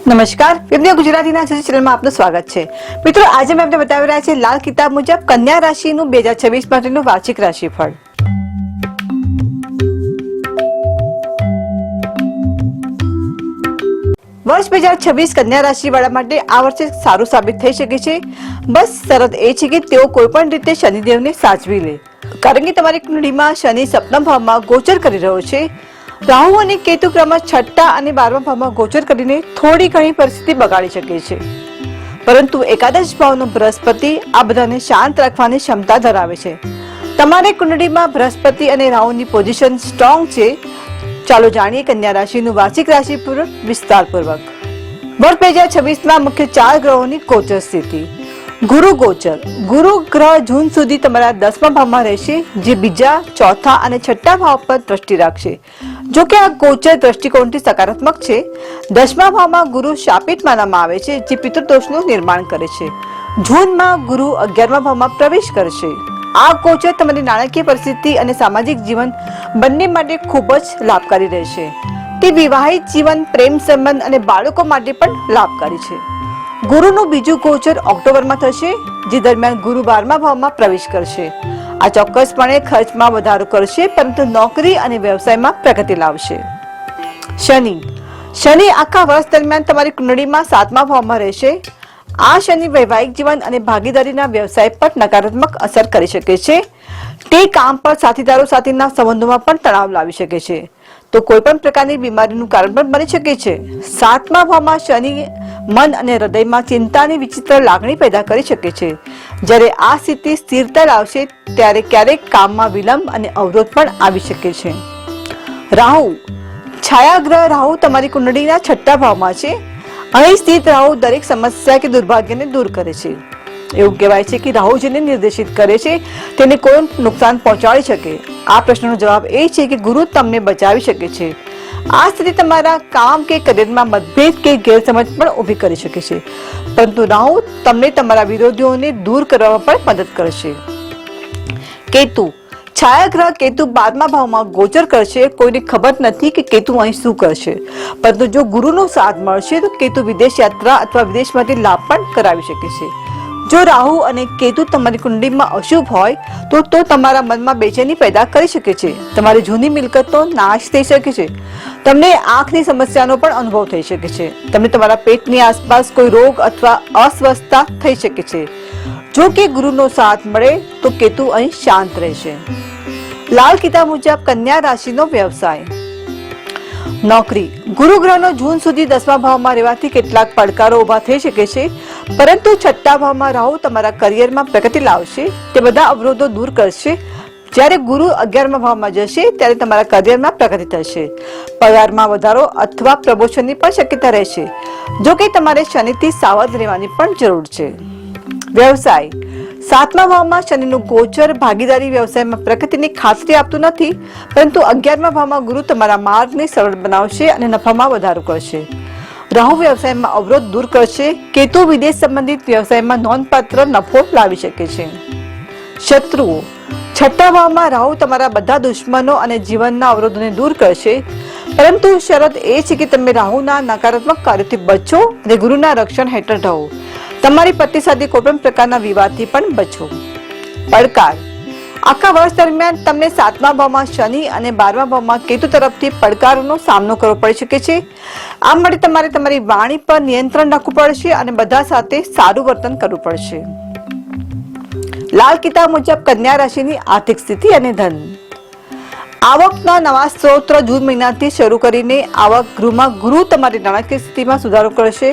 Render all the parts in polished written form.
નમસ્કાર, વિદ્યા ગુજરાતીના ચેનલમાં આપનું સ્વાગત છે। મિત્રો, આજે મેં તમને બતાવી રહ્યા છે લાલ કિતાબ મુજબ કન્યા રાશિનું 2026 માટેનું વાર્ષિક રાશિફળ। વર્ષ 2026 કન્યા રાશિ વાળા માટે આ વર્ષે સારું સાબિત થઈ શકે છે। બસ શરત એ છે કે તેઓ કોઈ પણ રીતે શનિદેવને સાચવી લે, કારણ કે તમારી કુંડળીમાં શનિ સપ્તમ ભાવમાં ગોચર કરી રહ્યો છે। રાહુ અને કેતુ ક્રમમાં છઠ્ઠા અને 12મા ભાવમાં ગોચર કરીને થોડી ઘણી પરિસ્થિતિ બગાડી શકે છે, પરંતુ એકાદશ ભાવનો બૃહસ્પતિ આ બધાને શાંત રાખવાની ક્ષમતા ધરાવે છે। તમારી કુંડળીમાં બૃહસ્પતિ અને રાહુની પોઝિશન સ્ટ્રોંગ છે। ચાલો જાણીએ કન્યા રાશિનું વાર્ષિક રાશિફળ વિસ્તારપૂર્વક। વર્ષ 2026માં મુખ્ય 4 ગ્રહોની ગોચર સ્થિતિ। ગુરુ ગોચર। ગુરુ ગ્રહ જૂન સુધી તમારા 10મા ભાવમાં રહેશે, જે બીજા, ચોથા અને છઠ્ઠા ભાવ પર દ્રષ્ટિ રાખશે। જો કે આ ગોચર દ્રષ્ટિકોણથી સકારાત્મક છે। 10મા ભાવમાં ગુરુ શાપિત માનવામાં આવે છે, જે પિતૃદોષનું નિર્માણ કરે છે। જૂનમાં ગુરુ 11મા ભાવમાં પ્રવેશ કરશે। આ ગોચર તમારી નાણાકીય પરિસ્થિતિ અને સામાજિક જીવન બંને માટે ખૂબ જ લાભકારી રહેશે। તે વિવાહિત જીવન, પ્રેમ સંબંધ અને બાળકો માટે પણ લાભકારી છે। ગુરુનું બીજું ગોચર ઓક્ટોબરમાં થશે, જે દરમિયાન ગુરુ 12મા ભાવમાં પ્રવેશ કરશે। આ ચોક્કસપણે ખર્ચમાં વધારો કરશે, પરંતુ નોકરી અને વ્યવસાયમાં પ્રગતિ લાવશે। શનિ આખા વર્ષ દરમિયાન તમારી કુંડળીમાં 7મા ભાવમાં રહેશે। આ શનિ વૈવાહિક જીવન અને ભાગીદારીના વ્યવસાય પર નકારાત્મક અસર કરી શકે છે। તે કામ પર સાથીદારો સાથેના સંબંધોમાં પણ તણાવ લાવી શકે છે, તો કોઈ પણ પ્રકારની બીમારીનું કારણ પણ બની શકે છે। 7મા ભાવમાં શનિ મન અને હૃદયમાં ચિંતાની વિચિત્ર લાગણી પેદા કરી શકે છે। જ્યારે આ સ્થિતિ સ્થિરતા લાવશે, ત્યારે ક્યારેક કામમાં વિલંબ અને અવરોધ પણ આવી શકે છે। રાહુ છાયાગ્રહ રાહુ તમારી કુંડળીના છઠ્ઠા ભાવમાં છે। અહીં સ્થિત રાહુ દરેક સમસ્યા કે દુર્ભાગ્યને દૂર કરે છે। એવું કહેવાય છે કે રાહુ જેને નિર્દેશિત કરે છે તેને કોઈ નુકસાન પહોંચાડી શકે। આ પ્રશ્નનો જવાબ એ છે કે ગુરુ તમને બચાવી શકે છે। આ સ્થિતિ તમારા કામ કે કરિયરમાં મતભેદ કે ગેરસમજ પણ ઊભી કરી શકે છે, પરંતુ રાહુ તમને તમારા વિરોધીઓને દૂર કરવામાં પણ મદદ કરશે। કેતુ છાયાગ્રહ કેતુ 12મા ભાવમાં ગોચર કરશે। કોઈને ખબર નથી કે કેતુ અહીં શું કરશે, પરંતુ જો ગુરુનો સાથ મળશે તો કેતુ વિદેશ યાત્રા અથવા વિદેશમાંથી લાભ પણ કરાવી શકે છે। જો રાહુ અને કેતુ તમારી કુંડળીમાં અશુભ હોય તો તમારા મનમાં બેચેની પેદા કરી શકે છે। તમારી જૂની મિલકતનો નાશ થઈ શકે છે। તમને આંખની સમસ્યાનો પણ અનુભવ થઈ શકે છે। તમને તમારા પેટની આસપાસ કોઈ રોગ અથવા અસ્વસ્થતા થઈ શકે છે। જો કે ગુરુનો સાથ મળે તો કેતુ અહીં શાંત રહેશે। લાલ કિતાબ મુજબ કન્યા રાશિનો વ્યવસાય। નોકરી। ગુરુ ગ્રહનો જૂન સુધી 10મા ભાવમાં રહેવાથી કેટલાક પડકારો ઉભા થઈ શકે છે, પરંતુ છઠ્ઠા ભાવમાં રાહુ તમારા કરિયરમાં પ્રગતિ લાવશે। તે બધા અવરોધો દૂર કરશે। જ્યારે ગુરુ 11મા ભાવમાં જશે, ત્યારે તમારા કરિયરમાં પ્રગતિ થશે। પગારમાં વધારો અથવા પ્રમોશનની પણ શક્યતા રહેશે। જો કે તમારે શનિથી સાવધ રહેવાની પણ જરૂર છે। વ્યવસાય। 7મા ભાવમાં શનિનું ગોચર ભાગીદારી વ્યવસાયમાં પ્રગતિની ખાતરી આપતું નથી, પરંતુ 11મા ભાવમાં ગુરુ તમારા માર્ગને સરળ બનાવશે અને નફામાં વધારો કરશે। રાહુ વ્યવસાયમાં અવરોધ દૂર કરશે। કેતુ વિદેશ સંબંધિત વ્યવસાયમાં નોંધપાત્ર નફો લાવી શકે છે। શત્રુઓ। છઠ્ઠા ભાવમાં રાહુ તમારા બધા દુશ્મનો અને જીવનના અવરોધોને દૂર કરશે, પરંતુ શરત એ છે કે તમે રાહુના નકારાત્મક કાર્યોથી બચો અને ગુરુના રક્ષણ હેઠળ રહો। તમારી પત્ની સાથે કોઈ પણ પ્રકારના વિવાદથી પણ બચો। પડકાર। આખા વર્ષ દરમિયાન તમને 7મા ભાવમાં શનિ અને 12મા ભાવમાં કેતુ તરફથી પડકારોનો સામનો કરવો પડી શકે છે। આ માટે તમારે તમારી વાણી પર નિયંત્રણ રાખવું પડશે અને બધા સાથે સારું વર્તન કરવું પડશે। લાલ કિતાબ મુજબ કન્યા રાશિની આર્થિક સ્થિતિ અને ધન। આવકના નવા સ્ત્રોત જૂન મહિનાથી શરૂ કરીને આવક ગૃહમાં ગુરુ તમારી નાણાકીય સ્થિતિમાં સુધારો કરશે।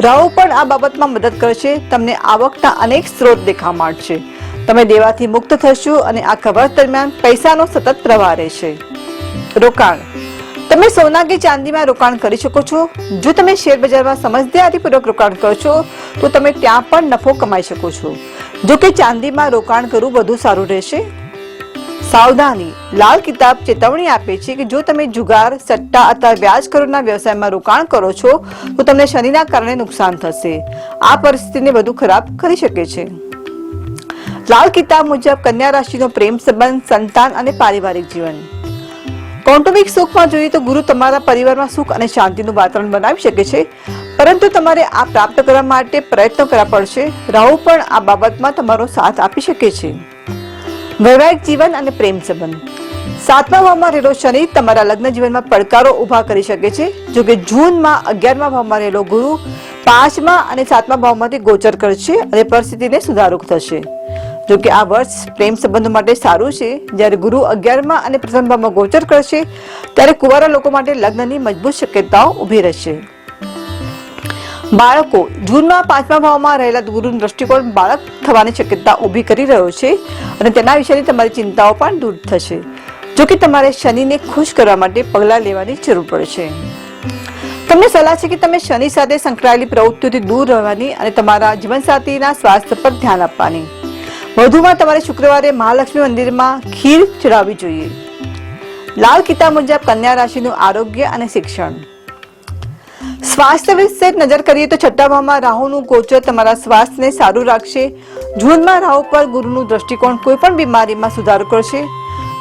રાહુ પણ આ બાબતમાં મદદ કરશે। તમને આવકના અનેક સ્ત્રોત દેખવા મળશે। તમે દેવાથી મુક્ત થશો અને આખા વર્ષ દરમિયાન પૈસાનો સતત પ્રવાહ રહેશે। રોકાણ। તમે સોના કે ચાંદીમાં રોકાણ કરી શકો છો। જો તમે શેર બજારમાં સમજદારીપૂર્વક રોકાણ કરશો તો તમે ત્યાં પણ નફો કમાઈ શકો છો। જો કે ચાંદીમાં રોકાણ કરવું વધુ સારું રહેશે। સાવધાની। લાલ કિતાબ ચેતવણી આપે છે કે જો તમે જુગાર, સટ્ટા અથવા વ્યાજખોરીના વ્યવસાયમાં રોકાણ કરો છો તો તમને શનિના કારણે નુકસાન થશે। આ પરિસ્થિતિને વધુ ખરાબ કરી શકે છે। લાલ કિતાબ મુજબ કન્યા રાશિનો પ્રેમ સંબંધ, સંતાન અને પારિવારિક જીવન। કૌટુંબિક સુખમાં જોઈએ તો ગુરુ તમારા પરિવારમાં સુખ અને શાંતિનું વાતાવરણ બનાવી શકે છે, પરંતુ તમારે આ પ્રાપ્ત કરવા માટે પ્રયત્નો કરવા પડશે. રાહુ પણ આ બાબતમાં તમારો સાથ આપી શકે છે. વૈવાહિક જીવન અને પ્રેમ સંબંધ. 7મા ભાવમાં રહેલો શનિ તમારા લગ્ન જીવનમાં પડકારો ઉભા કરી શકે છે. જો કે જૂનમાં 11મા ભાવમાં રહેલો ગુરુ 5મા અને 7મા ભાવમાંથી ગોચર કરશે અને પરિસ્થિતિને સુધારો થશે. જો કે આ વર્ષ પ્રેમ સંબંધો માટે સારું છે. જ્યારે ગુરુ 11મા અને પ્રથમ ભાવમાં ગોચર કરશે ત્યારે કુંવારા લોકો માટે લગ્નની મજબૂત શક્યતાઓ ઊભી રહેશે. બાળકો. જૂનમાં 5મા ભાવમાં રહેલા ગુરુનો દ્રષ્ટિકોણ બાળક થવાની શક્યતા ઊભી કરી રહ્યો છે અને તેના વિશેની તમારી ચિંતાઓ પણ દૂર થશે. જો કે તમારે શનિને ખુશ કરવા માટે પગલાં લેવાની જરૂર પડશે. તમને સલાહ છે કે તમે શનિ સાથે સંકળાયેલી પ્રવૃત્તિઓથી દૂર રહેવાની અને તમારા જીવનસાથીના સ્વાસ્થ્ય પર ધ્યાન આપવાની. વધુમાં તમારે શુક્રવારે મહાલક્ષ્મી મંદિરમાં ખીર ચડાવવી જોઈએ. લાલ કિતાબ મુજબ કન્યા રાશિનું આરોગ્ય અને શિક્ષણ. સ્વાસ્થ્ય વિશે નજર કરીએ તો 6મા ભાવમાં રાહુનું ગોચર તમારા સ્વાસ્થ્યને સારું રાખશે. જૂનમાં રાહુ પર ગુરુનું દ્રષ્ટિકોણ કોઈ પણ બીમારીમાં સુધારો કરશે.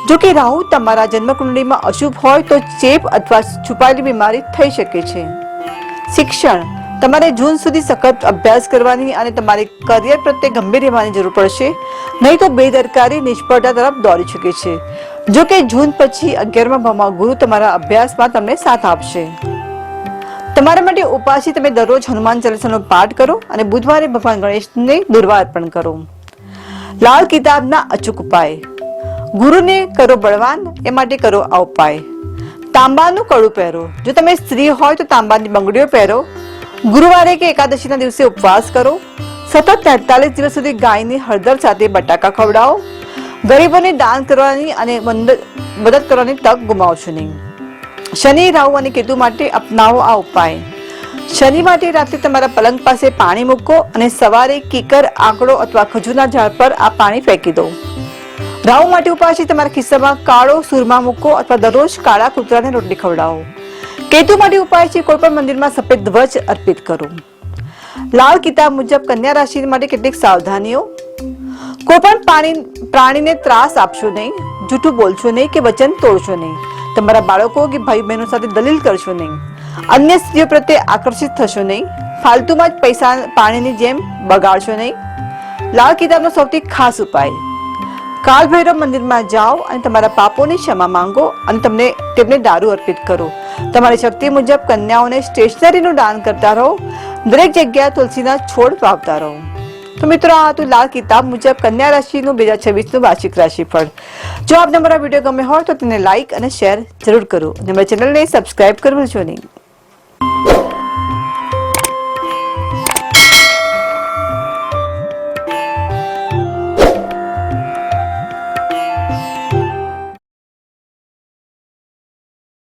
જો કે રાહુ તમારા જન્મકુંડળીમાં અશુભ હોય તો ચેપ અથવા છુપાયેલી બીમારી થઈ શકે છે. શિક્ષણ. તમારે જૂન સુધી સખત અભ્યાસ કરવાની અને તમારી કરિયર પ્રત્યે ગંભીર રહેવાની જરૂર પડશે, નહીં તો બેદરકારી નિષ્ફળતા તરફ દોડી શકે છે. જો કે જૂન પછી 11મા ભાવમાં ગુરુ તમારા અભ્યાસમાં તમને સાથ આપશે. તમારા માટે ઉપાસી તમે દરરોજ હનુમાન ચાલીસાનો પાઠ કરો અને બુધવારે ભગવાન ગણેશને દુર્વા અર્પણ કરો. લાલ કિતાબના અચૂક ઉપાય. ગુરુને કરો બળવાન, એ માટે કરો આ ઉપાય. તાંબાનું કડું પહેરો. જો તમે સ્ત્રી હોય તો તાંબાની બંગડીઓ પહેરો. ગુરુવારે કે એકાદશીના દિવસે ઉપવાસ કરો. સતત 43 દિવસ સુધી ગાયને હળદર સાથે બટાકા ખવડાવો. ગરીબોને દાન કરવાની અને મદદ કરવાની તક ગુમાવશો નહીં. શનિ, રાહુ અને કેતુ માટે અપનાવો આ ઉપાય. શનિ માટે રાત્રે તમારા પલંગ પાસે પાણી મૂકો અને સવારે કીકર, આંકડો અથવા ખજૂરના ઝાડ પર આ પાણી ફેંકી દો. રાહુ માટે ઉપાય છે તમારા ખિસ્સામાં કાળો સુરમા મૂકો અથવા દરરોજ કાળા કૂતરાને રોટલી ખવડાવો. કેતુ માટે ઉપાય છે કોઈ પણ મંદિરમાં સફેદ ધ્વજ અર્પિત કરો. લાલ કિતાબ મુજબ કન્યા રાશિ માટે કેટલીક સાવધાનીઓ. કોઈ પણ પ્રાણીને ત્રાસ આપશો નહીં. જૂઠું બોલશો નહીં કે વચન તોડશો નહીં. તમારા બાળકો કે ભાઈ બહેનો સાથે દલીલ કરશો નહીં. અન્ય સ્ત્રીઓ પ્રત્યે આકર્ષિત થશો નહીં. ફાલતુમાં જ પૈસા પાણીની જેમ બગાડશો નહીં. લાલ કિતાબનો સૌથી ખાસ ઉપાય. કાલ ભૈરવ મંદિરમાં જાઓ અને તમારા પાપોની ક્ષમા માંગો અને તેમને દારૂ અર્પિત કરો. તમારી શક્તિ મુજબ કન્યાઓને સ્ટેશનરીનું દાન કરતા રહો. દરેક જગ્યાએ તુલસીના છોડ વાવતા રહો. તો મિત્રો, આ હતું લાલ કિતાબ મુજબ કન્યા રાશિનું 2026નું વાર્ષિક રાશિફળ. જો આપને મારા વિડીયો ગમે હોય તો તેને લાઈક અને શેર જરૂર કરો અને મારી ચેનલને સબસ્ક્રાઇબ કરવું ભૂલશો નહીં.